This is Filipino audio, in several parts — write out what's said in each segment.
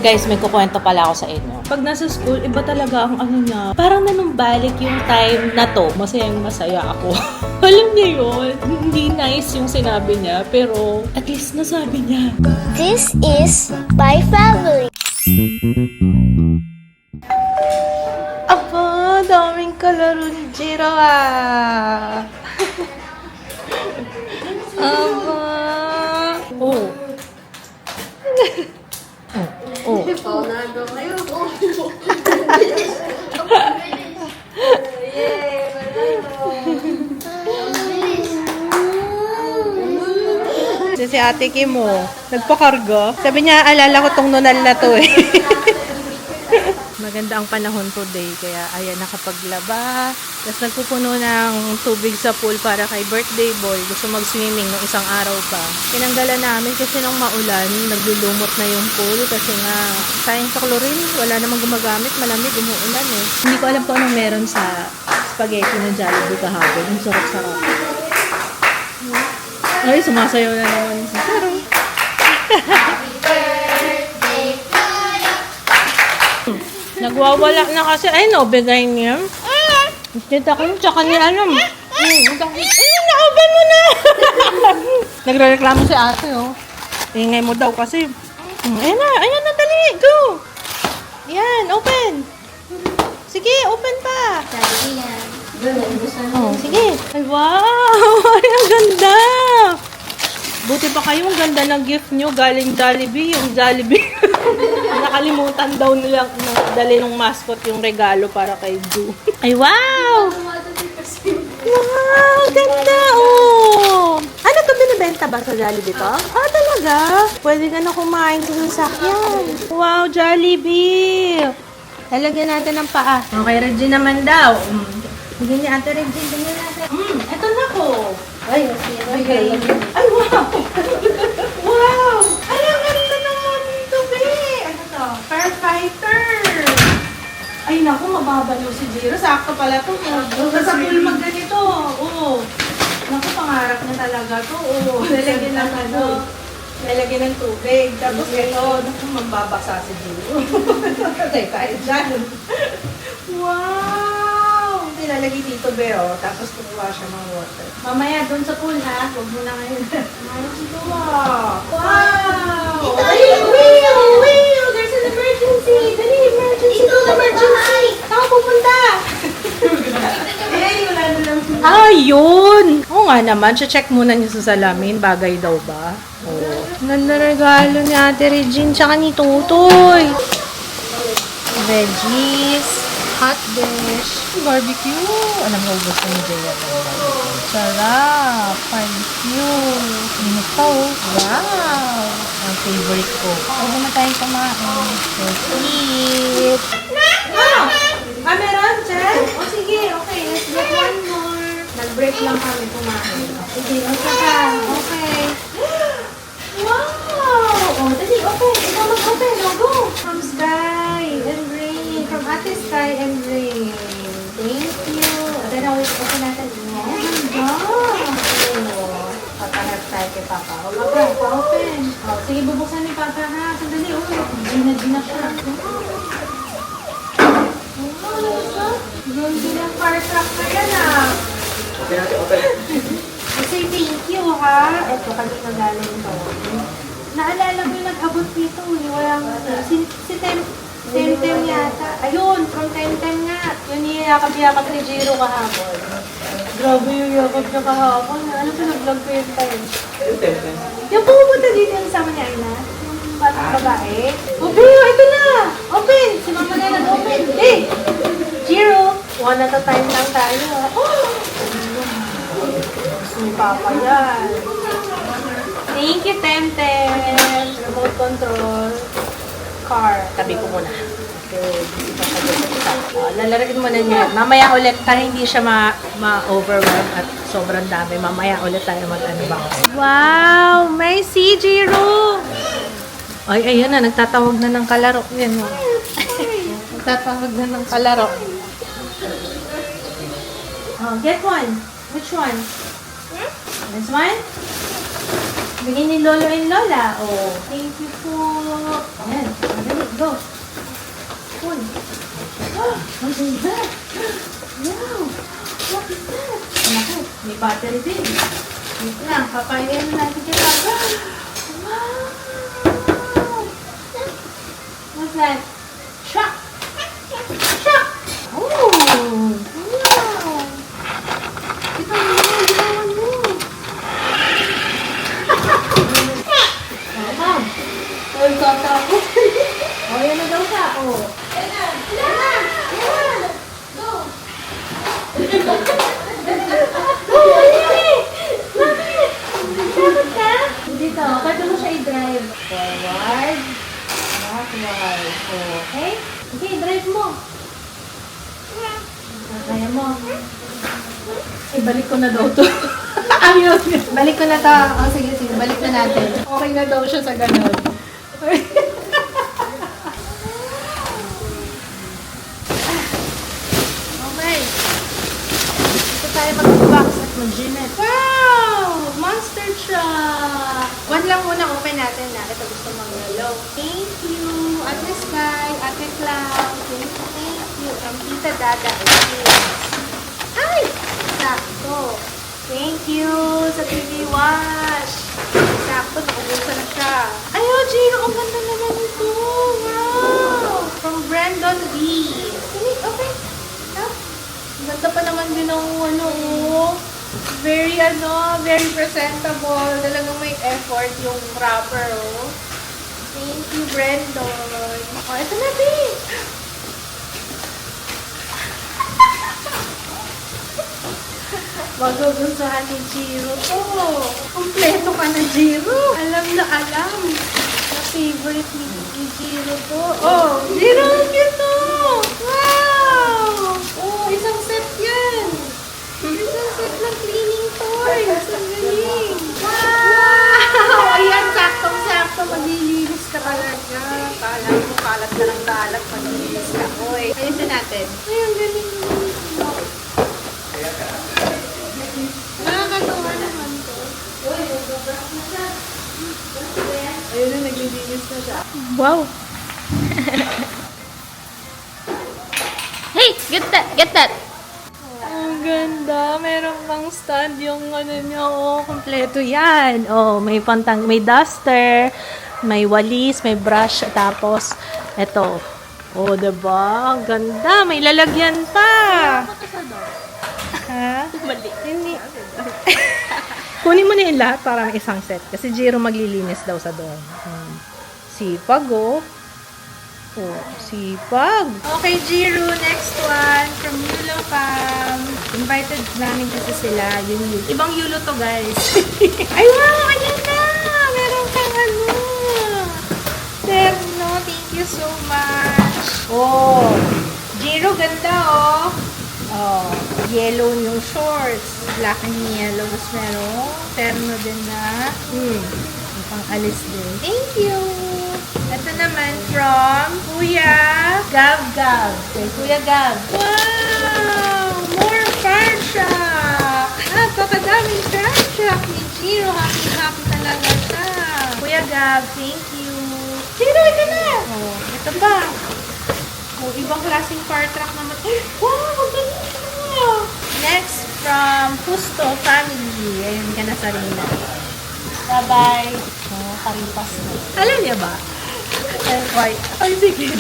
Guys, may kukwento pala ako sa inyo. Pag nasa school, iba talaga ang ano niya. Parang nanumbalik yung time na to. Masayang masaya ako. Alam niya yun. Hindi nice yung sinabi niya. Pero at least nasabi niya. This is my family. Aba, daming kalaro ni Jiro ah. Aba. Oh. Oh. Paunado kayo. Si Ate Kim mo, nagpakarga. Sabi niya, alala ko tong nunal na to eh. Maganda ang panahon today, kaya ayan, nakapaglaba. Tapos nagpupuno ng tubig sa pool para kay birthday boy. Gusto mag-swimming nung isang araw pa. Tinanggalan namin kasi nung maulan, naglulumot na yung pool kasi nga sayang sa chlorine. Wala namang gumagamit, malamig, umuulan eh. Hindi ko alam kung anong meron sa spaghetti ng Jollibee kahapon. Ang sarap-sarap. Ay, sumasayaw na naman. Pero nagwawala na kasi. Ay, no, bigay niya. Kita ko yung tsaka ni ano. Ay, nauban mo na! Nagre-reklamo si ate, oh. Ingay mo daw kasi. Ayan na, dali. Go! Yan, open. Sige, open pa. Sabi yan. Oh, sige. Ay, wow! Ay, ang ganda! Buti pa kayo, ang ganda ng gift nyo. Galing Jollibee, yung Jollibee. Nakalimutan daw nilang dali ng mascot yung regalo para kay Ju. Ay, wow! Wow, ganda! Oh! Ano to, binibenta ba sa Jollibee to? Ah, talaga? Pwede ka na kumain sa sasakyan. Wow, Jollibee! Talagyan natin ng paa. Okay, Regine naman daw. Bigyan niya Ate Regine. Bigyan natin. Eto na ko. Ay, okay. Ay, wow! Wow! Ay, ang ganda naman ito, be! Ano to? Firefighter! Ay, naku, mababalo si Jiro. Sakto pala to. Sa pool magganito. Oo. Naku, pangarap niya talaga to. Oo. Lalagyan ng ano. Lalagyan ng tubig. Tapos ito, naku, mababasa si Jiro. Patay tayo dyan. Wow! Nilalagay dito, be, oh. Tapos kukuha siya ng water. Mamaya, doon sa pool, ha? Huwag mo na ngayon. Wow! Wow! Will! There's an emergency! Dali, emergency! Ito, emergency! Saan ka pupunta? Wala na lang. Yun! Oo nga naman, check muna niyo sa salamin. Bagay daw ba? Oo. Ganda regalo ni Ate Regine tsaka ni Tutoy. Veggies. Hot dish. Barbecue. Alam mo, gusto ni Jaya. Sarap. Barbecue. Init pa, oh. Wow. Ang favorite ko. Pwede na tayong kumain. So sweet. Meron, Chen? O sige, okay. Let's get one more. Nag-break lang kami kumain. Sige, okay ka. Okay. Wow! Oh, dali, open. Ikaw mag-open. O, go. From Sky and Rain. From Ate Sky and Rain. Thank you. Then, open natin. Oh, ganda. Oh, papaharap tayo kay Papa. O, Papa, pa-open. O, sige, bubuksan ni Papa, ha? Sandali, oh. Gina siya. Ganda ng fire truck na yan, ah. Say thank you, ha? Ito, kanina galing ito. Naalala mo yung nag-abot dito, walang si Temtem yata. Ayun, from Temtem nga. Yun yung yakap-yakap ni Jiro kahapon. Grabe yung yakap niya kahapon. Ano pa nag-vlog ko yung time? Yung pumunta dito yung sama niya, Ayla. Yung batang babae. Open, ito na! Open! Si Mama na nag-open. Jiro, one at a time lang tayo. Si Papa yan. Thank you, Temtem. Remote control. Car. Tabi ko muna. Okay. Lalagyan mo na niya. Mamaya ulit, para hindi siya ma-overwhelm at sobrang dami. Mamaya ulit tayo mag-unbox. Wow! May Jiro! Ay, ayan na. Nagtatawag na ng kalaro. Yan o. Nagtatawag na ng kalaro. Oh, get one. Which one? This one? Bigyan ni Lolo and Lola. Oh, thank you po. Ayan. Madali. Go. Uy. Ah, ang ganda. Wow. What is that? Naku, may battery din. Wait lang, papayin natin kay Papa. Wow. What's that? Shock. Shock. Oh. Wow. Ito mo, ginawan mo. Ma'am. Ay, kata ako. O, yan na daw siya. O. Dito, pwede mo siya i-drive. Forward. Backward. Okay? Okay, drive mo. Kaya mo. Eh, balik ko na daw to. Ayaw niya. Balik ko na to. O, sige, sige. Balik na natin. Okay na daw siya sa ganun. Okay. Ito tayo mag-box at mag-ginnet. Wow! Monster truck! One lang muna open natin na. Ito gusto mong yellow. Thank you. Ate Sky, Ate Cloud. Thank you. From Tita Dada. Ay! Sakto. Thank you sa TV Wash. Sakto, nakubusan na siya. Ay, oh, Gino, ang ganda naman ito. Wow! From Brandon B. Okay. Ang ganda pa naman din ang oh. Very very presentable. Talagang may effort yung wrapper, oh. Thank you, Brandon. Oh, ito na, babe. Magugustuhan ni Jiro to. Kompleto ka na, Jiro. Alam na alam. Na favorite ni Jiro to. Oh, Gino, ang cute. wow! Oh, isang set yan. Isang set ng cleaning toys. Ang galing. Wow! Ayan, saktong-sakto. Maglilinis ka talaga. Kala mo, kalat ka ng kalat. Maglilinis ka. Oy, ayusin natin. Ay, ang galing. Nakakatawa naman to. Uy, nag-brush na siya. Ayun na, naglilinis na siya. Wow. Hey, get that, get that. Ang ganda. Meron pang stand yung ano niya. Oh, kompleto yan. Oh, may may duster, may walis, may brush, tapos eto. Oh, diba? Ang ganda. May lalagyan pa. Ha? Mali. Hindi. Kunin mo na yung lahat para may isang set. Kasi Jiro maglilinis daw sa doon. Sipag, oh. Oh, sipag. Okay, Jiro, next one from Yulo Fam. Invited namin kasi sila. Yung Yulo. Ibang Yulo to, guys. Ay, wow! Ayan na! Meron kang ano. Terno, thank you so much. Oh. Jiro, ganda, oh. Oh. Yellow yung shorts. Black and yellow. Tapos meron terno din na. May pang-alis din. Thank you. Ito naman from Kuya Gav Gav. Kay Kuya Gab. Wow! More fire shock! Napakadaming fire shock ni Jiro. Happy talaga siya. Kuya Gab, thank you. Jiro, ito na! Oh, ito pa. Oh, ibang klaseng fire truck naman. Ay, wow! Ang galing niya! Next, from Justo Family. Ayan ka na, Sarina. Bye-bye. Oh, karipas na. Alam niya ba? Ay, sige.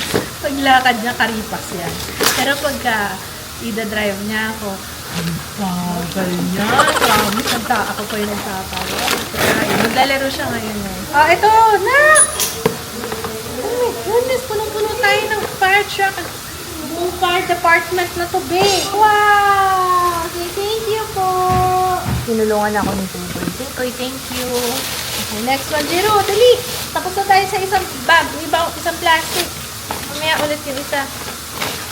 Paglakad niya, karipas yan. Pero pagka ida-drive niya ako, ang bagal niya. Promise, ako pa yung nagtatawa. Kaya, maglalaro siya ngayon. Oh, ito! Nak! Oh my goodness, punong-puno tayo ng fire truck. Buong fire department na to, babe. Wow! Okay, thank you po. Tinulungan ako ni Tutoy. Thank you. Okay, next one, Jiro. Dali! Tapos na tayo sa isang bag. Isang plastic. Mamaya ulit yung isa.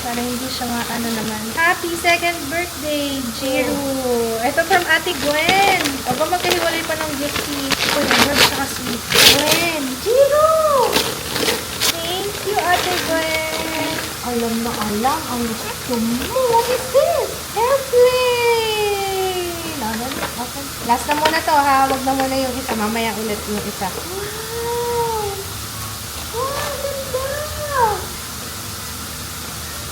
Para hindi siya ano naman. Happy second birthday, Jiro. Ito from Ate Gwen. Huwag ba magkahiwalay pa ng gift si Gwen tsaka si Gwen. Jiro! Thank you, Ate Gwen. Alam na alam ang gusto mo. What is this? Airplane! Okay. Last na muna to, ha? Huwag na muna yung isa. Mamaya ulit yung isa. Wow! Wow, ganda!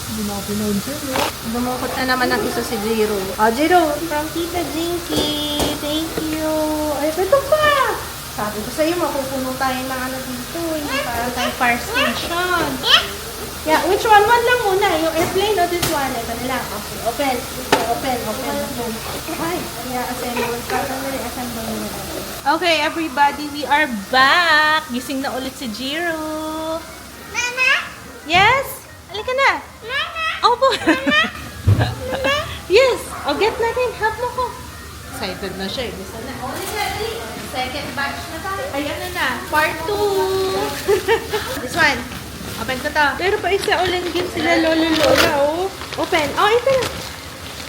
Hindi na ako pinansin, no? Dumukot na naman ang isa si Jiro. Oh, Jiro, from Tita Jinky. Thank you. Ay, ito pa! Sabi ko sa'yo, mapupuno tayo ng ano dito. Hindi para tayo fire station. Yeah, which one? One lang muna. Yung airplane o this one? Ito na lang. Okay, open. Open. Ay, yeah, assemble. Assemble na. Okay, everybody, we are back. Gising na ulit si Jiro. Mama? Yes? Halika na. Mama? Opo. Yes. O, get natin. Help mo ko. Excited na siya. Gusto na. O, dali. Second batch na tayo. Ayan na. Part 2. This one. Open ko to. Pero pa isa ulit gift sila lolo lola, oh. Open. Oh, ito na.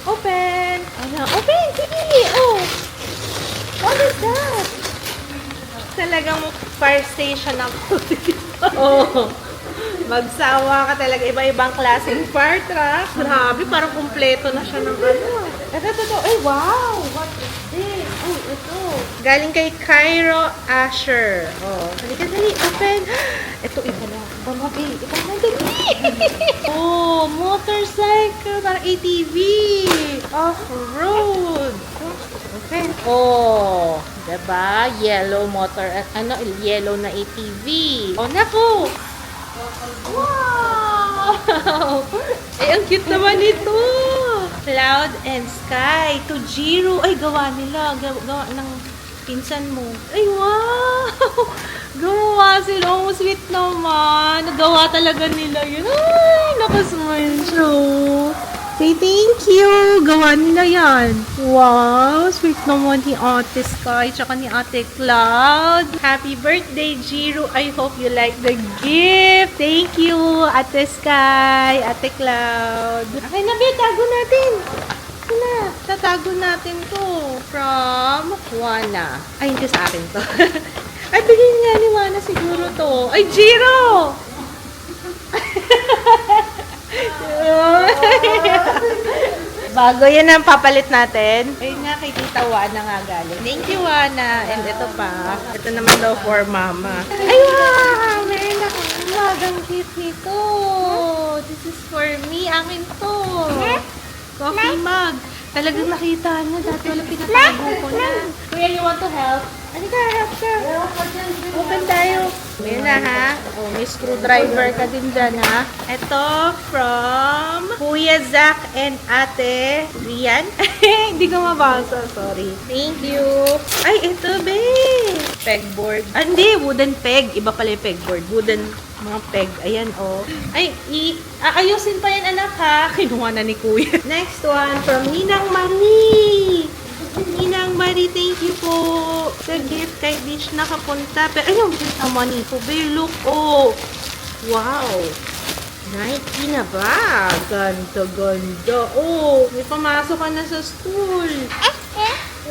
Open. Ano? Open. Sige. Oh. What is that? Talagang fire station ako dito. Oh. Magsawa ka talaga. Iba-ibang klaseng fire truck. Grabe, parang kumpleto na siya ng ano. Ito. Ay, wow! What is this? Oh, ito. Galing kay Cairo Asher. Oh, halika dali. Open. Ito, iba na. Bumabay. Iba na dali. Oh, motorcycle. Parang ATV. Off-road. Open. Oh, diba? Yellow motor. Yellow na ATV. Oh, naku. Wow! Ay, ang cute naman ito. Cloud and Sky to Jiro. Ay, gawa nila. Gawa ng pinsan mo. Ay, wow! Gawa sila. Oh, sweet naman. Nagawa talaga nila yun. Ay, nakasmile siya. Say thank you. Gawa nila yan. Wow, sweet naman ni Ate Sky tsaka ni Ate Cloud. Happy birthday, Jiro. I hope you like the gift. Thank you, Ate Sky, Ate Cloud. Okay na, be, tago natin. Ito na, tatago natin to. From Juana. Ay, hindi sa akin to. Ay, bigyan nga ni Juana siguro to. Ay, Jiro! Bago yan ang papalit natin. Ayun nga, kay Tita Wana nga galing. Thank you, Wana. And ito pa. Ito naman daw for Mama. Ay, wow! Meron akong magang gift nito. This is for me. Akin to. Coffee mug. Talagang nakita niya. Dati wala pinatago ko na. Kuya, you want to help? Ano ka? Help ka. Open tayo. Ayan na, ha? Oh, may screwdriver ka din dyan, ha? Ito from Kuya Zach and Ate Rian. Hindi ko mabasa. Sorry. Thank you. Ay, ito, babe. Pegboard. Ah, hindi. Wooden peg. Iba pala yung pegboard. Wooden mga peg. Ayan, oh. Ay, aayusin pa yan, anak, ha? Kinuha na ni Kuya. Next one from Ninang Marie. Ninang Marie, thank you po. Sa gift kay Dish nakapunta. Pero ayun, naman ito. Babe, look, oh. Wow. Nike na ba? Ganda. Oh, may pamasok ka na sa school.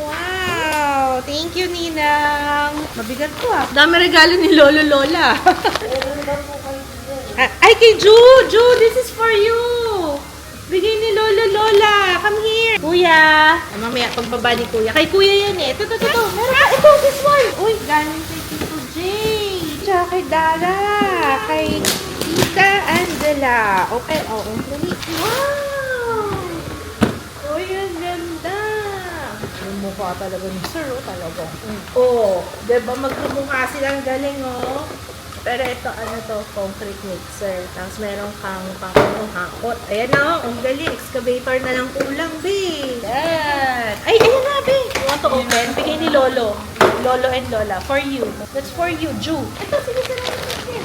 Wow. Thank you, Ninang. Mabigat ko, ah. Dami regalo ni Lolo Lola. Ay, kay Ju, this is for you. Bigay ni Lolo Lola. Come here. Kuya. Ay, mamaya, pagbaba ni Kuya. Kay Kuya yan, eh. Ito. Meron ka. Ito, this one. Uy, galing kay Tito Jay. Tsaka kay Dara. Kay Tita Angela. Okay, dali. Wow. Uy, ang ganda. Yung mukha talaga ni Sir, talaga. Oh, diba magmumukha silang galing, oh. Pero ito, concrete mixer. Tapos meron kang hakot. Ayan na, ang galing. Excavator na lang kulang, be. Yan. Ay, ayan na, be. You want to open? Bigay ni Lolo. Lolo and Lola. For you. That's for you, Ju. Ito, sige, natin.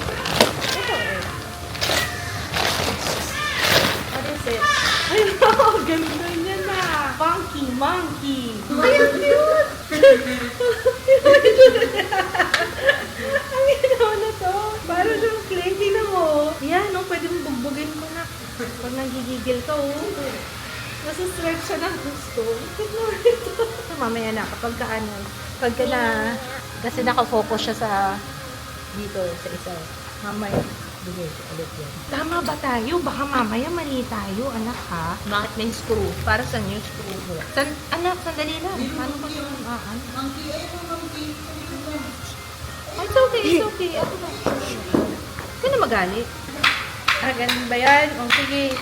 Ito, eh. What is it? Ay, ganda niya na. Funky monkey. Ay, ang cute. Ang ginawa na to. Parang siyang clay. Tingnan mo. Yan, no? Pwede mong bugbugin ko na. Pag nagigigil ka, oh. Nasa-stretch siya ng gusto. Tignan mo ito. Mamaya na, kapag na, kasi nakafocus siya sa dito, sa isa. Mamaya, bigay ko ulit yan. Tama ba tayo? Baka mamaya mali tayo, anak, ha? Bakit may screw? Para saan yung screw mo? Anak, sandali lang. Paano ba yung monkey? It's okay. Ako na. Sino magalit? Ganun ba yan? O, sige.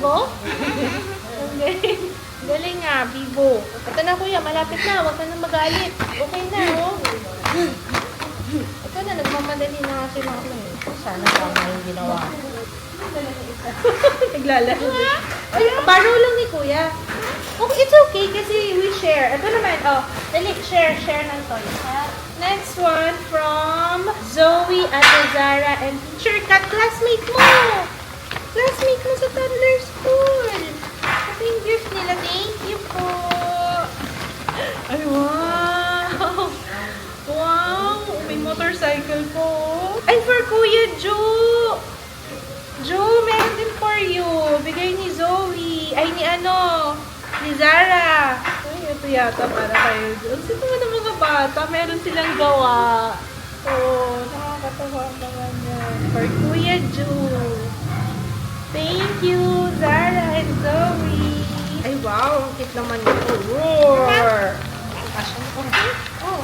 mo? Ang galing. Galing nga, Bibo. Ito na kuya, malapit na. Huwag ka na magalit. Okay na, oh. Ito na, nagmamadali na kasi mga ano. Sana tama yung ginawa. Naglalaro. Ay, baro lang ni kuya. Okay, it's okay kasi we share. Ito naman, oh. Dali, share ng toys, ha? Next one from Zoe, Ate Zara, and Teacher Kat, classmate mo! Classmate mo sa toddler school! Ito yung gift nila. Thank you po! Ay, wow! Wow! May motorcycle po. Ay, for Kuya Joe! Joe, meron din for you. Bigay ni Zoe. Ay, ni Zara. Ay, ito yata para kayo. Ang sito mo ng mga bata. Meron silang gawa. Oh, nakakatawa naman yan. For Kuya Joe. Thank you, Zara and Zoe. Ay, wow. Ang cute naman ito. Roar! Passion ko. Oh.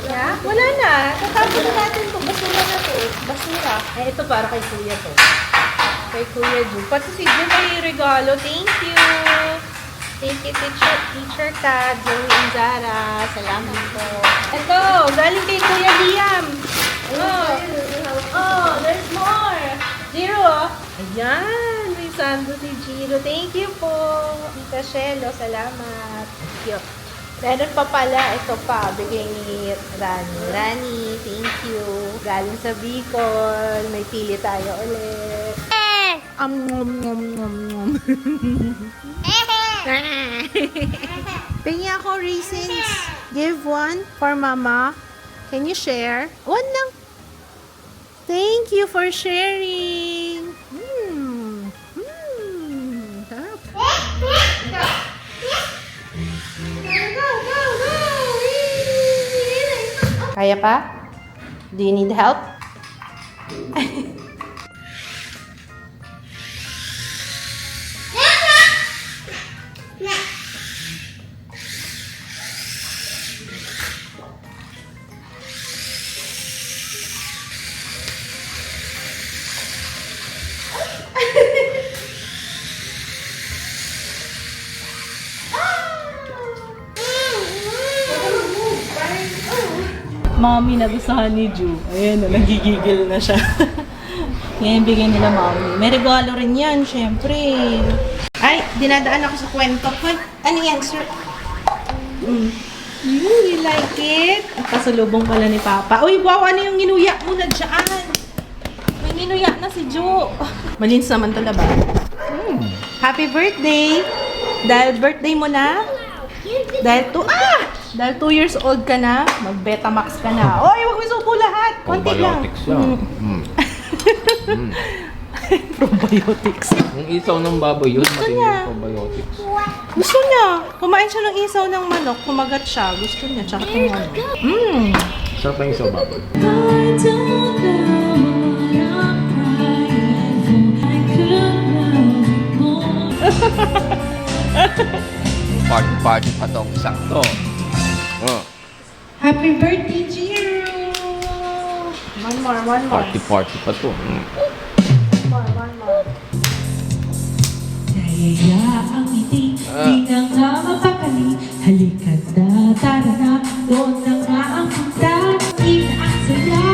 Yeah? Wala na. Tatapon na natin ito. Basura na ito. Basura. Ay, ito para kay Kuya to. Kay Kuya Ju. Pati si Ju may regalo. Thank you. Thank you, Teacher Kat, Zoe and Zara. Salamat po. Ito, galing kay Kuya Liam. Oh, there's more. Jiro. Ayan, may sando si Jiro. Thank you po. Tita Shelo, salamat. Cute. Meron pa pala, ito pa, bigay ni Rani. Rani, thank you. Galing sa Bicol. May pili tayo ulit. Pengi ako raisins. Give one for mama. Can you share? One lang. Thank you for sharing. Sarap. Kaya pa? Do you need help? Mommy, nagustuhan ni Ju. Ayan, nagigigil na siya. Yan, bigay nila mommy. May regalo rin yan, syempre. Ay, dinadaan ako sa kwento. Ano yan, sir? You like it? Ang pasalubong pala ni Papa. Uy, wow, ano yung ginuya mo na dyan? May ginuya na si Ju. Malinis naman ito, ba? Happy birthday! Dahil birthday mo na? Dahil 2 years old ka na, mag-Betamax ka na. Oy, huwag mo subo lahat. Konti lang. Probiotics lang. Probiotics. Yung isaw ng baboy yun, matindi niya. yung probiotics. Gusto niya. Kumain siya ng isaw ng manok. Kumagat siya. Gusto niya. Tsaka itong ano. Sarap ang isaw baboy. Party pa tong sakto. Happy birthday, Jiro! One more. Party pa to. One more. Nayaya ang ngiti, di na nga mapakali. Halika na, tara na, doon na nga ang punta. Di na ang saya,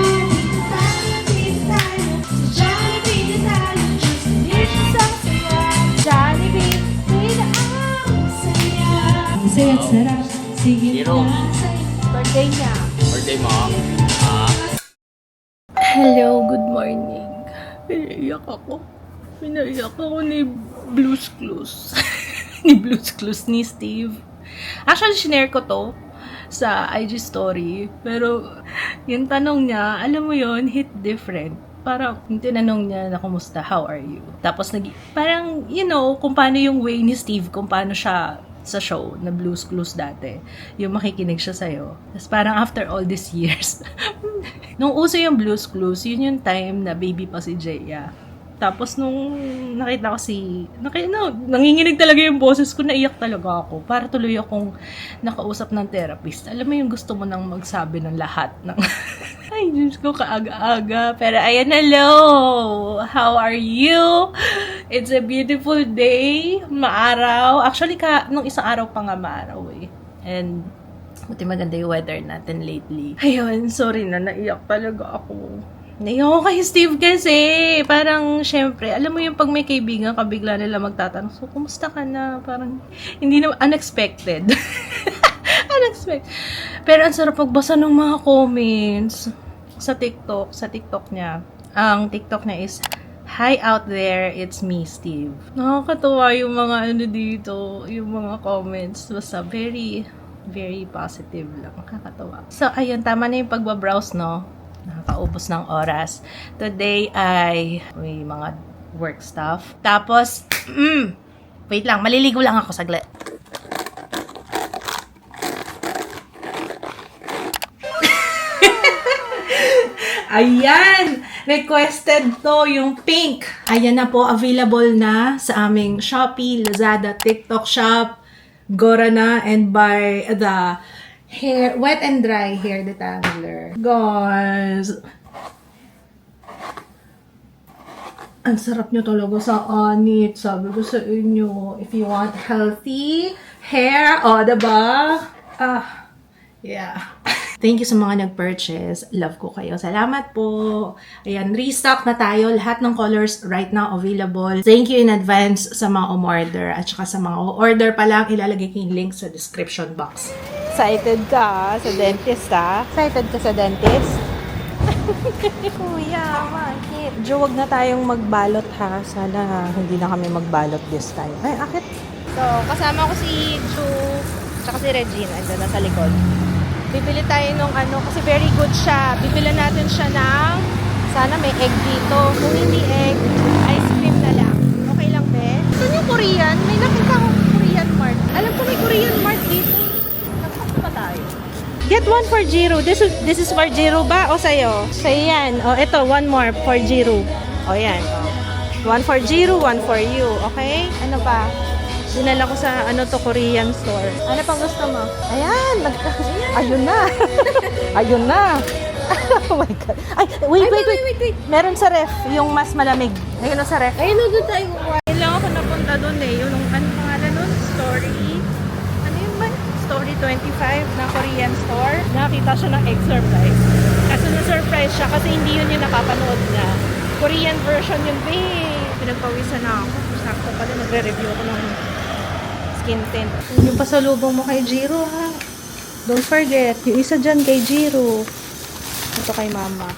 dito tayo. Sa Jollibee na tayo, just delicious ang saya. Jollibee, di na ang saya. Ang saya at sarap, sige Zero. na sa'yo. Birthday niya. Birthday mo? Hello, good morning. Pinaiyak ako ni Blue's Clues. ni Blue's Clues ni Steve. Actually, shinare ko to sa IG story. Pero, yung tanong niya, alam mo yon, hit different. Parang, yung tinanong niya na kumusta, how are you? Tapos, parang, kung paano yung way ni Steve, kung paano siya sa show na Blue's Clues dati. Yung makikinig siya sa'yo. Tapos parang after all these years, nung uso yung Blue's Clues, yun yung time na baby pa si Jaya. Tapos nung nakita ko nanginginig talaga yung boses ko, naiyak talaga ako. Para tuloy akong nakausap ng therapist. Alam mo yung gusto mo nang magsabi ng lahat ng... Ay, Diyos ko, kaaga-aga. Pero ayan, hello! How are you? It's a beautiful day. Maaraw. Actually, nung isang araw pa nga maaraw eh. And, buti maganda yung weather natin lately. Ayun, sorry na, naiyak talaga ako. Naiyak ako kay Steve kasi. Parang, syempre, alam mo yung pag may kaibigan ka, bigla nila magtatanong, so, kumusta ka na? Parang, hindi na, unexpected. Unexpected. Pero ang sarap magbasa ng mga comments sa TikTok niya. Ang TikTok niya is, "Hi out there, it's me, Steve." Nakakatawa yung mga ano dito, yung mga comments. Basta very, very positive lang. Nakakatawa. So, ayun, tama na yung pagbabrowse, no? Nakakaubos ng oras. Today ay may mga work stuff. Tapos, wait lang, maliligo lang ako saglit. Ayan! Requested to yung pink. Ayan na po, available na sa aming Shopee, Lazada, TikTok Shop, Gorana, and by the Wet and Dry Hair Detangler. Guys! Ang sarap nyo talaga sa anit. Sabi ko sa inyo, if you want healthy hair, diba? Yeah. Thank you sa mga nag-purchase. Love ko kayo. Salamat po. Ayan, restock na tayo. Lahat ng colors right now available. Thank you in advance sa mga umorder. At saka sa mga order pa lang, ilalagay ko yung link sa description box. Excited ka sa dentist, ha? Excited ka sa dentist? Kuya, bakit? Jo, wag na tayong magbalot, ha? Sana hindi na kami magbalot this time. Ay, akit. So, kasama ko si Chu, tsaka si Regine. Andun na sa likod. Bibili tayo nung kasi very good siya. Bibili natin siya ng, sana may egg dito. Kung hindi egg, ice cream na lang. Okay lang, be? Saan yung Korean? May nakita akong Korean Mart. Alam ko may Korean Mart dito. Nagpakta pa tayo. Get one for Jiro. This is for Jiro ba? O sa'yo? Sa'yo yan. O, ito, one more for Jiro. O, yan. O. One for Jiro, one for you. Okay? Ano pa? Dinala ko sa Korean store. Ano pang gusto mo? Ayan! Ayun na! Ayun na! Oh my God. Ay, wait. Meron sa ref, yung mas malamig. Ayun sa ref. Ayun, doon tayo. Kailangan ako napunta doon eh. Yung pangalan nun? Story 25 na Korean store. Nakakita siya ng egg surprise. Kaso na-surprise siya kasi hindi yun yung napapanood niya. Korean version yun, babe. Pinagpawisan na ako. Sakto pala, nagre-review ako ng skin tint. Yung pasalubong mo kay Jiro, ha? Don't forget, yung isa dyan kay Jiro. Ito kay Mama.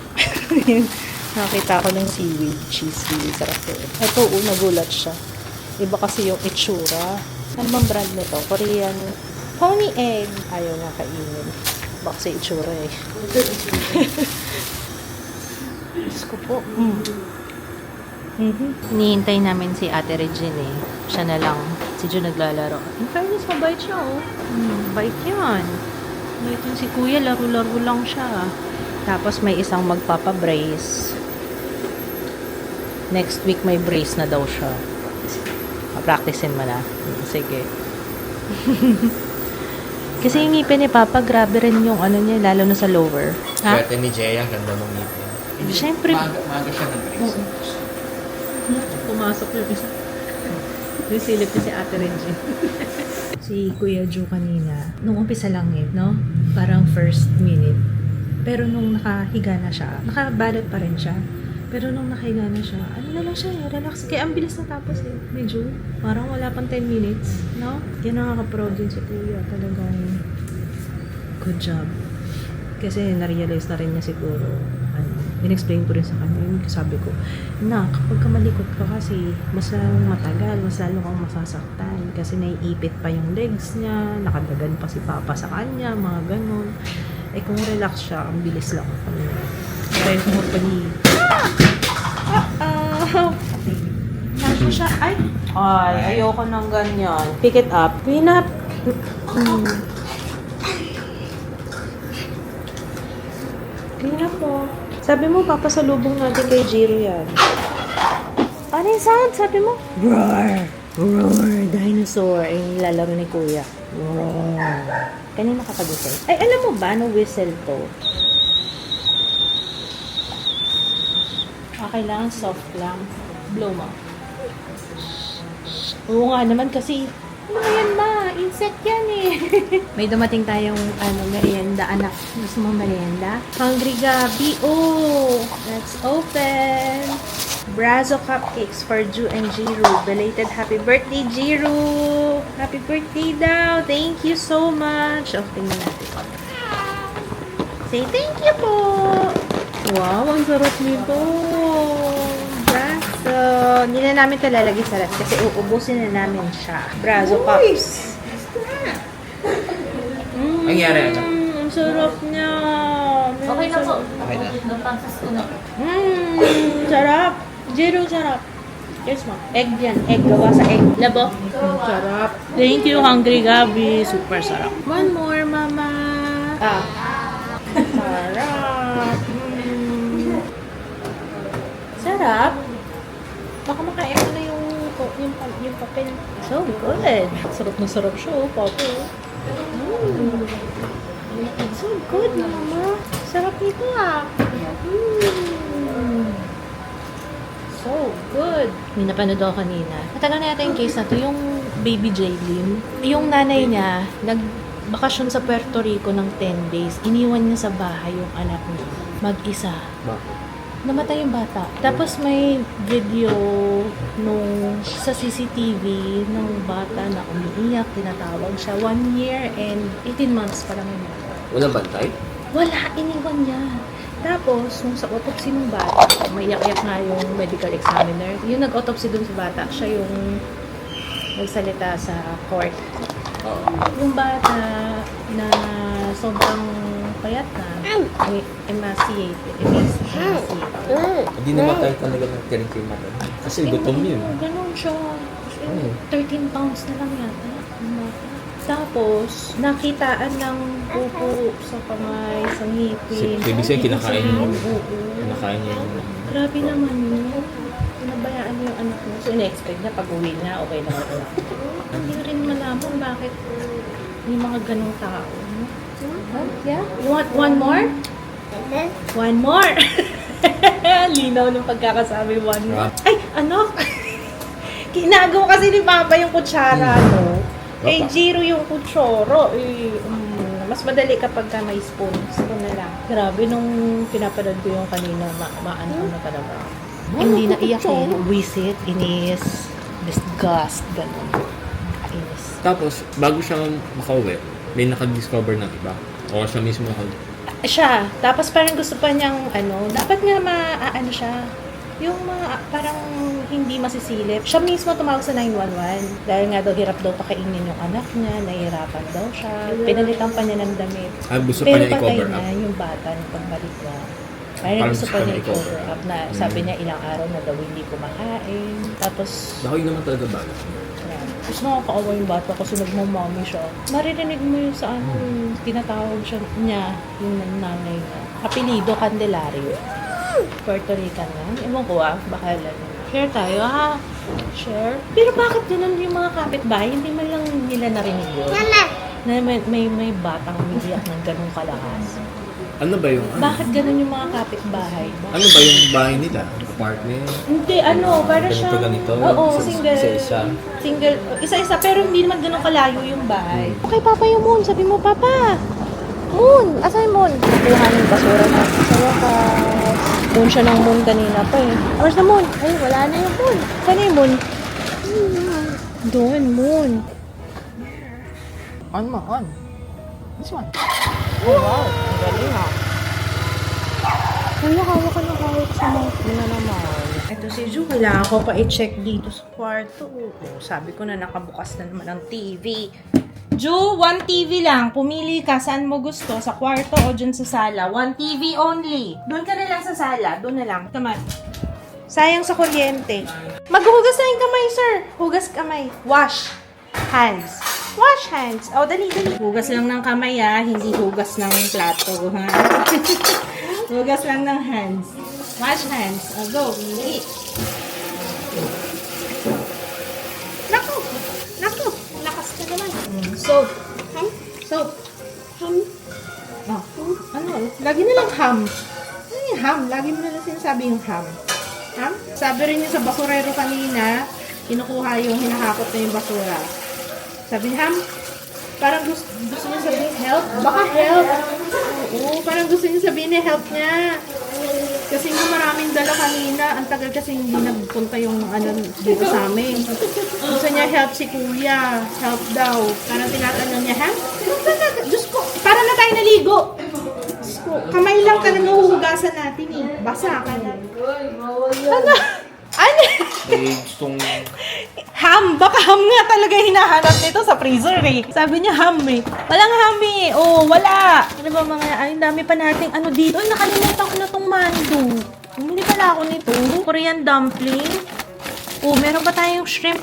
Nakita ko ng seaweed, cheesy, sarap ko. Ito, nagulat siya. Iba kasi yung itsura. Ano bang brand nito? Korean honey egg. Ayaw nga kainin. Baka sa itsura eh. Diyos ko po. Hinihintay namin si Ate Regine eh. Siya na lang. Si Jun naglalaro. In fairness, mabait siya oh. Bait yan. Bait yun si Kuya. Laro-laro lang siya. Tapos may isang magpapabrace. Next week may brace na daw siya. Practicein mo na. Sige. Kasi yung ngipin ni Papa, grabe rin yung niya, lalo na sa lower. Ha? Swerte ni Jay, ang ganda mong ngipin. Siyempre. Maaga siya nag-brace. Pumasok yung isa. Yung silip niya si Ate Regine. Si Kuya Joe kanina, nung umpisa lang no? Parang first minute. Pero nung nakahiga na siya, nakabalot pa rin siya. Pero nung nakahiga na siya, na lang siya, relax. Kaya ang bilis natapos eh. Medyo, parang wala pang 10 minutes, no? Yan ang nakaka-proud din si Kuya. Talagang, good job. Kasi na-realize na rin niya siguro, in-explain ko rin sa kanya, yung sabi ko, kapag kamalikot ka kasi, mas lalong matagal, mas lalong kang masasaktan. Kasi naiipit pa yung legs niya, nakadagan pa si Papa sa kanya, mga ganun. Eh kung relax siya, ang bilis lang. Kaya kung Nasya siya. Ay, ayoko ng ganyan. Pick it up. Clean up. Clean up po. Sabi mo, papasalubong natin kay Jiro yan. Ano yung sound? Sabi mo? Roar! Roar! Dinosaur. Ay, nilalaro ni Kuya. Roar! Kanina kakagising. Ay, alam mo ba, no whistle to? Kailangan soft lang. Blow mo. Oo nga naman kasi, ano yan ma? Insect yan eh. May dumating tayong merienda, anak. Gusto mo merienda? Hungry Gabi. Oh, let's open. Brazo cupcakes for Ju and Jiru. Belated happy birthday, Jiru! Happy birthday daw! Thank you so much! Oh, tingnan natin. Say thank you po! Wow, ang sarap nito! Brazo! Hindi na namin ito lalagay sa ref kasi uubusin na namin siya. Brazo cups. Ang nangyari, anak? Ang sarap niya! Okay na po. Okay na. Napantas ko na. Sarap! Jiru, sarap! Yes, ma. Egg yan. Egg. Gawa sa egg. Labo. Sarap. Thank you, Hungry Gabi. Super sarap. One more, mama. Ah. Sarap. Sarap. Baka makain mo na yung papel. So good. Sarap na sarap siya, oh, Papa. So good, mama. Sarap nito, ah. So good. May napanood ako kanina. Matagal na yata yung case na to, yung baby Jaylin. Yung nanay niya, nagbakasyon sa Puerto Rico ng 10 days. Iniwan niya sa bahay yung anak niya. Mag-isa. Bakit? Namatay yung bata. Tapos may video nung sa CCTV ng bata na umiiyak, tinatawag siya. 1 year and 18 months pa lang yung bata. Walang bantay? Wala, iniwan niya. Tapos, nung sa autopsy ng bata, may iyak-iyak nga yung medical examiner. Yung nag-autopsy dun sa bata, siya yung nagsalita sa court. Oo. Yung bata na sobrang payat na, emaciated. Hindi namatay talaga ng kiring-kiring natin. Kasi gutom yun. Ganun siya. 13 pounds na lang yata. Yung bata. Tapos, nakitaan ng pupo sa kamay, sa ngipin. So, ibig sabihin, kinakain niya yung... Oo. Kinakain niya yung... Grabe naman yun. Pinabayaan niya yung anak mo. So, in-expect niya pag uwi niya, okay naman anak. Hindi rin malaman bakit may mga ganong tao. Yeah? You want one more? One more! Linaw ng pagkakasabi, one more. Ay, ano? Kinagawa kasi ni Papa yung kutsara, no? Kay Jiru yung kutsoro. Mas madali kapag ka may spoon. Spoon na lang. Grabe, nung pinapanood ko yung kanina, maano na talaga. Hindi na iyak eh. Wisit, inis, disgust, gano'n. Inis. Tapos, bago siya makauwi, may nakadiscover ng iba. O siya mismo Siya. Tapos parang gusto pa niyang, dapat nga maano siya. Yung parang hindi masisilip. Siya mismo tumawag sa 911. Dahil nga daw hirap daw pakainin yung anak niya, nahihirapan daw siya. Pinalitan pa niya ng damit. gusto pa Pero niya patay i-cover na up. yung bata ng pagbalik niya. Parang Parang gusto gusto pa pa niya niya i-cover i-cover up na sabi niya ilang araw na daw hindi kumakain. Tapos, Baka yun naman talaga balas. yan. Tapos nakakaawa yung bata kasi nagmamami siya. Maririnig mo yun sa tinatawag siya niya, yung nanay niya. Apelido Candelario. Puerto Rican lang. Ewan ko baka lang. Share tayo ha. Share. Pero bakit ganun yung mga kapitbahay? Hindi man lang nila narinig yun. Na may batang umiiyak ng ganung kalakas. Ano ba yung... Bakit ganun yung mga kapitbahay? Ano ba yung bahay nila? Apartment? Hindi, para siya... Ganito? Oo, Isa- single. isa-isa? Single. Isa-isa, pero hindi naman ganun kalayo yung bahay. Okay, Papa, yung Moon. Sabi mo, Papa. Moon! Asan yung Moon? Nakuha ng basura na. Sa wakas. Doon siya ng Moon kanina pa eh. Where's the Moon? Ay, wala na yung Moon. Saan yung Moon? Doon, Moon. On mo, on. This one. Oh, wow. Ang galing ha. Wala, hawak ka ng hawak sa mouth mo na naman. Ito si Ju, wala ako pa i-check dito sa kwarto. Sabi ko na nakabukas na naman ang TV. Ju, 1 TV lang. Pumili ka saan mo gusto, sa kwarto o dyan sa sala. 1 TV only. Doon ka na lang sa sala. Doon na lang. Come on. Sayang sa kuryente. Maghugas na yung kamay, sir. Hugas kamay. Wash hands. Wash hands. Oh, dali, dali. Hugas lang ng kamay, hindi hugas ng plato, ha? Hugas lang ng hands. Wash hands. Oh, go. Dali. Naku! Naku! Lakas ka naman. Soap. Soap. Oh. Ano? Lagi na lang ham. Ano yung ham? Lagi mo na lang sinasabi yung ham. Ham? Sabi rin niya sa basurero kanina, kinukuha yung hinahakot na yung basura. Sabi niya, Ham, parang gusto niya sabihin help. Baka help. Oo, parang gusto niya sabihin na help niya. Kasi nga maraming dala kanina. Ang tagal kasi hindi nagpunta yung dito sa amin. Gusto niya help si kuya. Help daw. Parang tinatanong niya, Ham, Diyos ko, para na tayo naligo. Diyos ko, kamay lang ka na mahuhugasan natin eh. Basa ka na. Ano? Ano? Eh, gustong... Ham! Baka ham nga talaga hinahanap nito sa freezer eh. Sabi niya ham eh. Walang ham eh. Oh, wala. Ano ba mga, ay, dami pa nating ano dito. Ay, nakalimutan ko na tong mando. Bumili pala ako nito. Korean dumpling. Oh, meron pa tayong shrimp,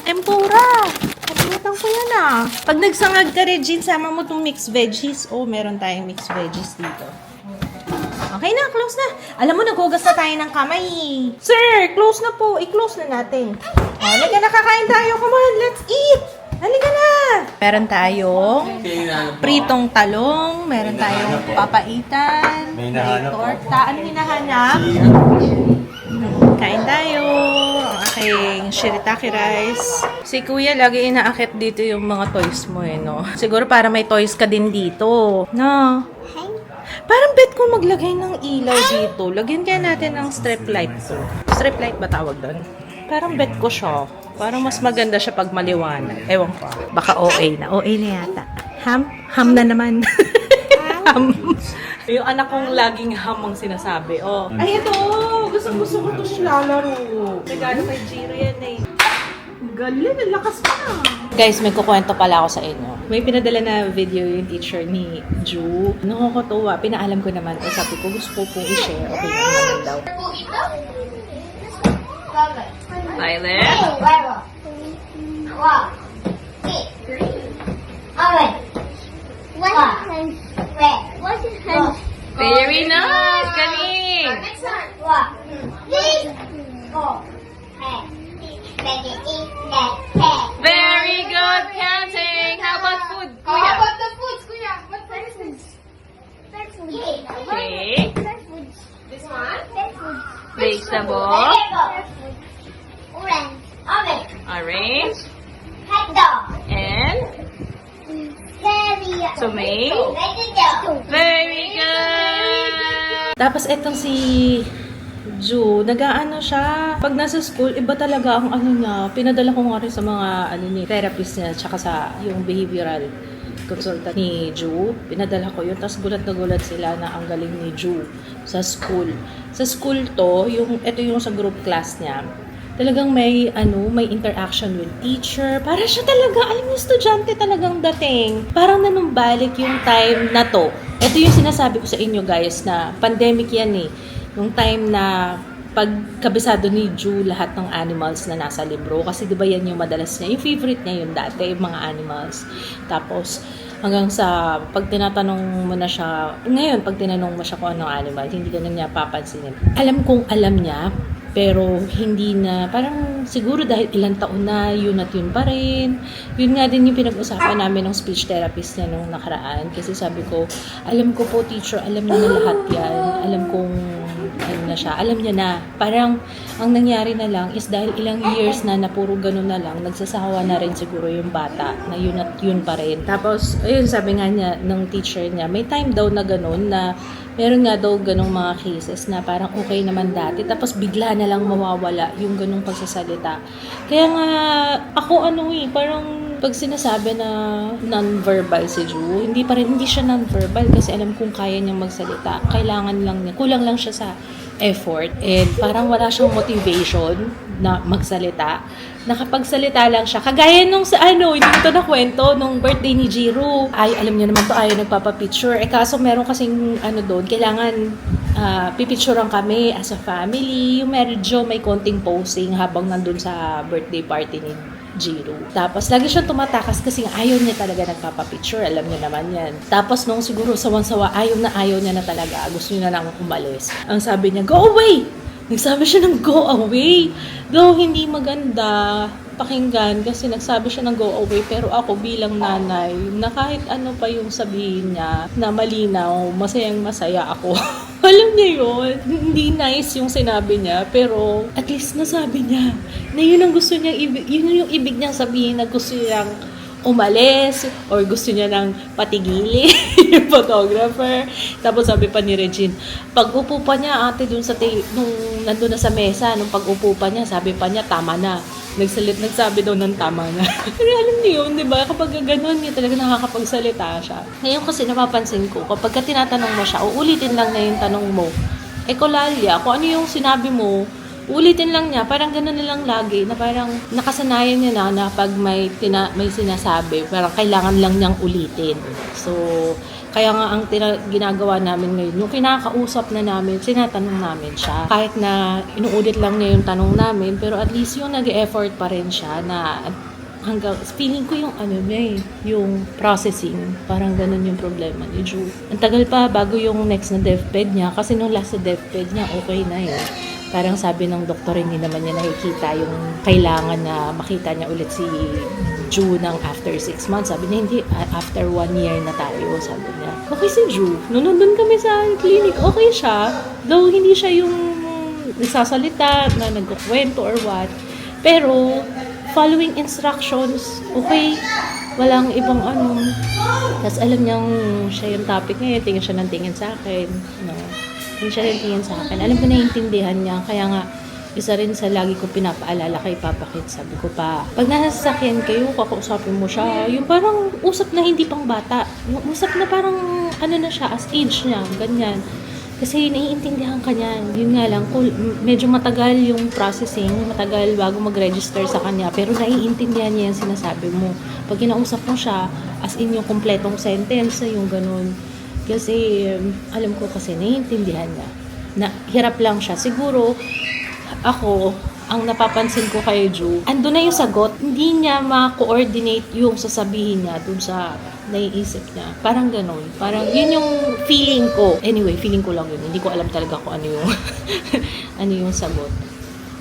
tempura. Nakalimutan ko yan ah. Pag nagsangag ka, Regine, sama mo tong mixed veggies. Oh, meron tayong mixed veggies dito. Okay na, close na. Alam mo, naghugas na tayo ng kamay. Sir, close na po. I-close na natin. Halika na, kakain tayo. Come on, let's eat. Halika na. Meron tayong pritong talong. Meron tayong papaitan. May torta. Ano hinahanap? Kain tayo. Ang aking shirataki rice. Si kuya lagi inaakit dito yung mga toys mo no? Siguro para may toys ka din dito. No? Parang bet ko maglagay ng ilaw dito. Lagyan kaya natin ng strip light to. Strip light ba tawag doon? Parang bet ko siya. Parang mas maganda siya pag maliwanag. Ewan ko. Baka OA na. OA na yata. Ham? Ham na naman. Ham. Yung anak kong laging ham ang sinasabi. Oh. Ay, ito! Gusto ko ito siya lalaro. Regalo kay Jiro yan eh. Galing, ang lakas pa na. Guys, may kukwento pala ako sa inyo. May pinadala na video yung teacher ni Ju. Nakakatuwa. Pinaalam ko naman. Eh, sabi ko, gusto ko pong i-share. Okay lang naman daw. Violet? Very nice! Galing! Very good counting! How about food, Kuya? How about the foods, Kuya? What foods? Okay. This one? Vegetable. Orange. And tomato. Very good! Tapos etong si Ju, nag-aano siya. Pag nasa school, iba talaga ang niya. Pinadala ko nga rin sa mga therapist niya, tsaka sa yung behavioral consultant ni Ju. Pinadala ko yun. Tapos gulat na gulat sila na ang galing ni Ju sa school. Sa school to, ito yung sa group class niya. Talagang may interaction with teacher. Para siya talaga, alam niyo, estudyante talagang dating. Parang nanumbalik yung time na to. Ito yung sinasabi ko sa inyo guys na pandemic yan eh. Yung time na pagkabisado ni Ju lahat ng animals na nasa libro. Kasi diba yan yung madalas niya. Yung favorite niya yun dati, yung mga animals. Tapos hanggang sa pag tinatanong mo na siya, ngayon pag tinanong mo siya kung anong animal, hindi ka na niya papansinin. Alam kong alam niya, pero hindi na, parang siguro dahil ilang taon na, yun at yun pa rin. Yun nga din yung pinag-usapan namin ng speech therapist niya nung nakaraan. Kasi sabi ko, alam ko po teacher, alam niya na lahat yan. Alam kong alam niya na. Parang ang nangyari na lang is dahil ilang years na puro ganun na lang, nagsasawa na rin siguro yung bata na yun at yun pa rin. Tapos, ayun, sabi nga niya, ng teacher niya, may time daw na ganun na meron nga daw ganung mga cases na parang okay naman dati, tapos bigla na lang mawawala yung ganung pagsasalita. Kaya nga, ako parang pag sinasabi na non-verbal si Ju, hindi siya non-verbal kasi alam kong kaya niyang magsalita. Kailangan lang niya, kulang lang siya sa effort and parang wala siyang motivation na magsalita. Nakapagsalita lang siya. Kagaya nung sa hindi ko na kwento nung birthday ni Jiro. Ay, alam niyo naman to, ayaw nagpapapicture. Kaso meron kasing doon, kailangan pipicturean kami as a family. Yung medyo may konting posing habang nandun sa birthday party ni Jiro. Tapos, lagi siyang tumatakas kasi ayaw niya talaga nagpapapicture. Alam niya naman yan. Tapos, nung siguro sawan-sawa, ayaw niya na talaga. Gusto niya na lang umalis. Ang sabi niya, go away! Nagsabi siya ng go away. Though hindi maganda, pakinggan kasi nagsabi siya ng go away, pero ako bilang nanay, na kahit ano pa yung sabihin niya na malinaw, masayang masaya ako. Alam niya yun, hindi nice yung sinabi niya, pero at least nasabi niya na yun ang gusto niya, yun yung ibig niyang sabihin, na gusto niyang umalis or gusto niya nang patigili yung photographer. Tapos sabi pa ni Regine, pag upo pa niya ate dun sa nung nandun na sa mesa, nung pag upo pa niya, sabi pa niya tama na. Nagsabi daw ng tama na. Pero alam niyo yun, di ba? Kapag gano'n niya talaga nakakapagsalita siya. Ngayon kasi napapansin ko, kapag tinatanong mo siya, uulitin lang na yung tanong mo. Kolalia, kung ano yung sinabi mo, ulitin lang niya, parang gano'n na lang lagi, na parang nakasanayan niya na pag may sinasabi, parang kailangan lang niyang ulitin. So, kaya nga ang ginagawa namin ngayon, yung kinakausap na namin, sinatanong namin siya. Kahit na inuulit lang niya yung tanong namin, pero at least yung nag-effort pa rin siya na hanggang, feeling ko yung yung processing, parang ganun yung problema ni Ju. Ang tagal pa bago yung next na deathbed niya, kasi nung last na deathbed niya, okay na yun. Parang sabi ng doktor, hindi naman niya nakikita yung kailangan na makita niya ulit si Ju ng after 6 months. Sabi niya, hindi, after 1 year na tayo, sabi niya. Okay si Ju. Nung nandun kami sa clinic, okay siya. Though hindi siya yung nagsasalita, na nagkukwento or what. Pero, following instructions, okay. Walang ibang ano. Tapos alam niyang siya yung topic ngayon, tingin siya ng tingin sa akin. No? Tingin siya ng tingin sa akin. Alam ko naiintindihan niya. Kaya nga, isa rin sa lagi ko pinapaalala kay Papa Kit. Sabi ko pa, pag nasa sasakyan kayo, kakausapin mo siya. Yung parang usap na hindi pang bata. Yung usap na parang ano na siya, as age niya. Ganyan. Kasi naiintindihan ka niyan. Yun nga lang, medyo matagal yung processing, matagal bago mag-register sa kanya. Pero naiintindihan niya yung sinasabi mo. Pag kinausap mo siya, as in yung kompletong sentence, yung ganun. Kasi, alam ko kasi, naiintindihan niya. Na hirap lang siya. Siguro, ako, ang napapansin ko kay Ju, ando na yung sagot, hindi niya ma-coordinate yung sasabihin niya dun sa naiisip niya. Parang ganun. Parang yun yung feeling ko. Anyway, feeling ko lang yun. Hindi ko alam talaga kung ano yung ano yung sagot.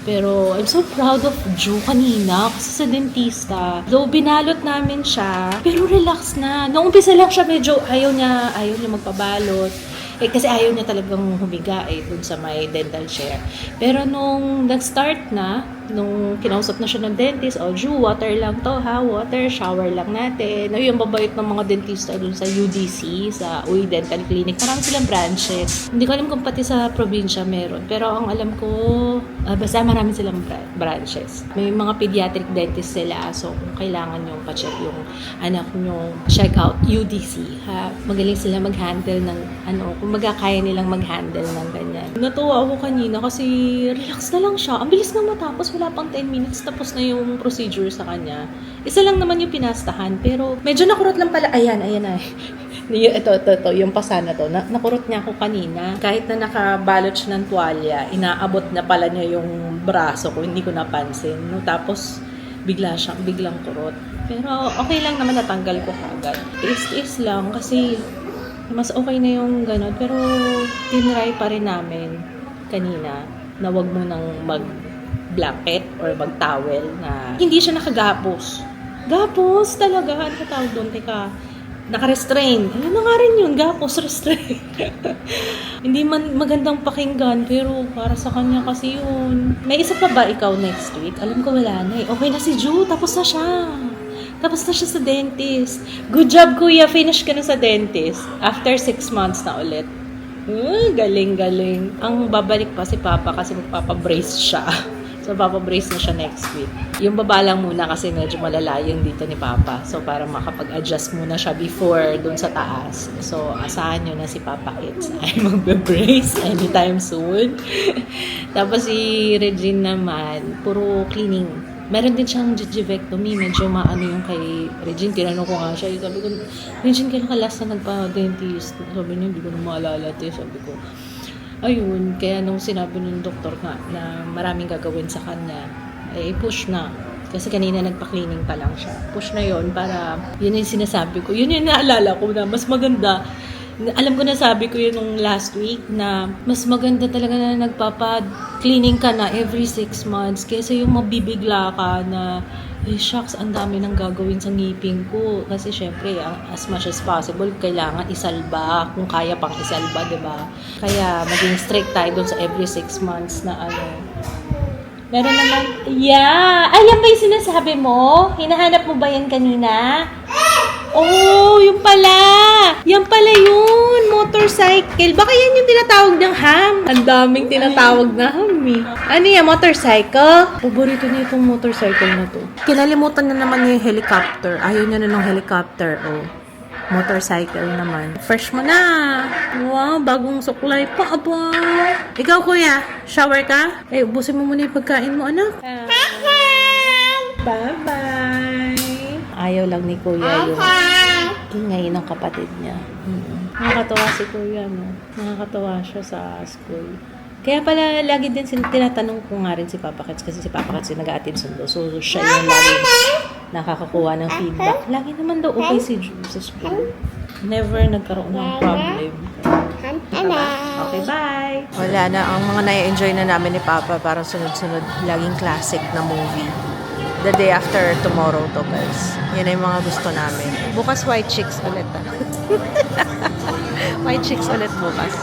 Pero I'm so proud of Ju kanina kasi sa dentista. Though binalot namin siya, pero relax na. Noong umpisa lang siya medyo ayaw niya magpabalot. Kasi ayaw niya talagang humiga dun sa may dental chair. Pero nung nag-start na, nung kinausap na siya ng dentist, Ju, water lang to ha, water, shower lang natin. Yung babait ng mga dentista dun sa UDC, sa Uy Dental Clinic. Marami silang branches. Hindi ko alam kung pati sa probinsya meron. Pero ang alam ko, basta marami silang branches. May mga pediatric dentist sila. So, kung kailangan nyo pa-check yung anak nyo, check out UDC. Ha? Magaling sila mag-handle ng kung magkakaya nilang mag-handle ng ganyan. Natuwa ako kanina kasi relax na lang siya. Ang bilis na matapos, wala pang 10 minutes tapos na yung procedure sa kanya. Isa lang naman yung pinastahan, pero medyo nakurot lang pala. Ayan ay. Ito, yung pasa na to. Nakurot niya ako kanina. Kahit na nakabalot siya ng tuwalya, inaabot na pala niya yung braso ko, hindi ko napansin. No? Tapos, biglang kurot. Pero okay lang naman, natanggal ko kagad. Tiis lang kasi mas okay na yung gano'n. Pero tinry pa rin namin kanina na wag mo nang mag-blanket or mag-towel na hindi siya nakagapos. Gapos talaga. Ano ka tawag doon? Teka, naka-restrain. Ano na nga rin yun? Gapos, restrain. Hindi man magandang pakinggan, pero para sa kanya kasi yun. May isa pa ba ikaw next week? Alam ko wala na eh. Okay na si Ju. Tapos na siya. Tapos na siya sa dentist. Good job, kuya. Finish ka na sa dentist. After 6 months na ulit. Galing. Ang babalik pa si Papa kasi magpapabrace siya. So, papabrace na siya next week. Yung baba lang muna kasi medyo malala yung dito ni Papa. So, para makapag-adjust muna siya before dun sa taas. So, asahan nyo na si Papa Kids ay magbe-brace anytime soon. Tapos si Regine naman, puro cleaning. Meron din siyang gingivectomy. Medyo maano yung kay Regine. Tinanong ko nga siya. Sabi ko, Regine, kailan ka last na nagpa-dentist? Sabi niya, hindi ko na maalala. Sabi ko, ayun. Kaya nung sinabi ng doktor nga na maraming gagawin sa kanya, push na. Kasi kanina nagpa-cleaning pa lang siya. Push na yon para, yun yung sinasabi ko. Yun yung naalala ko na mas maganda Alam ko na sabi ko yun nung last week na mas maganda talaga na nagpapa-cleaning ka na every 6 months kaysa yung mabibigla ka na shucks, ang dami nang gagawin sa ngipin ko. Kasi syempre, as much as possible, kailangan isalba. Kung kaya pang isalba, di ba? Kaya maging strict tayo dun sa every 6 months na Meron naman, Ayan ba yung sinasabi mo? Hinahanap mo ba yan kanina? Oh, yung pala! Yan pala yun! Motorcycle. Baka yan yung tinatawag ng ham. Ang daming tinatawag na ham eh. Ano yan? Motorcycle? Paborito niya itong motorcycle na to. Kinalimutan na naman niya yung helicopter. Ayaw niya na ng helicopter. Oh. Motorcycle naman. Fresh mo na! Wow, bagong suklay pa. Aba! Ikaw, kuya, shower ka? Ubusin mo muna yung pagkain mo, anak. Bye-bye! Ayaw lang ni kuya yung ingay ng kapatid niya. Nakakatawa si kuya, no? Nakakatawa siya sa school. Kaya pala, lagi din tinatanong ko nga rin si Papa Kats kasi si Papa Kats yung nag-a-attend sundo. So, siya yung lagi nakakakuha ng feedback. Lagi naman daw okay si Jules sa school. Never nagkaroon ng problem. Okay, bye! Wala na. Ang mga na-enjoy na namin ni Papa parang sunod-sunod. Laging classic na movie. The Day After Tomorrow to, guys. Yan ay mga gusto namin. Bukas White Chicks ulit. White Chicks ulit bukas.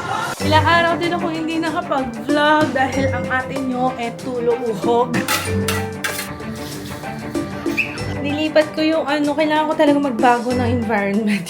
Ilang araw din ako hindi nakapag-vlog dahil ang atin nyo tulog-uhog. Nilipat ko yung kailangan ko talaga magbago ng environment,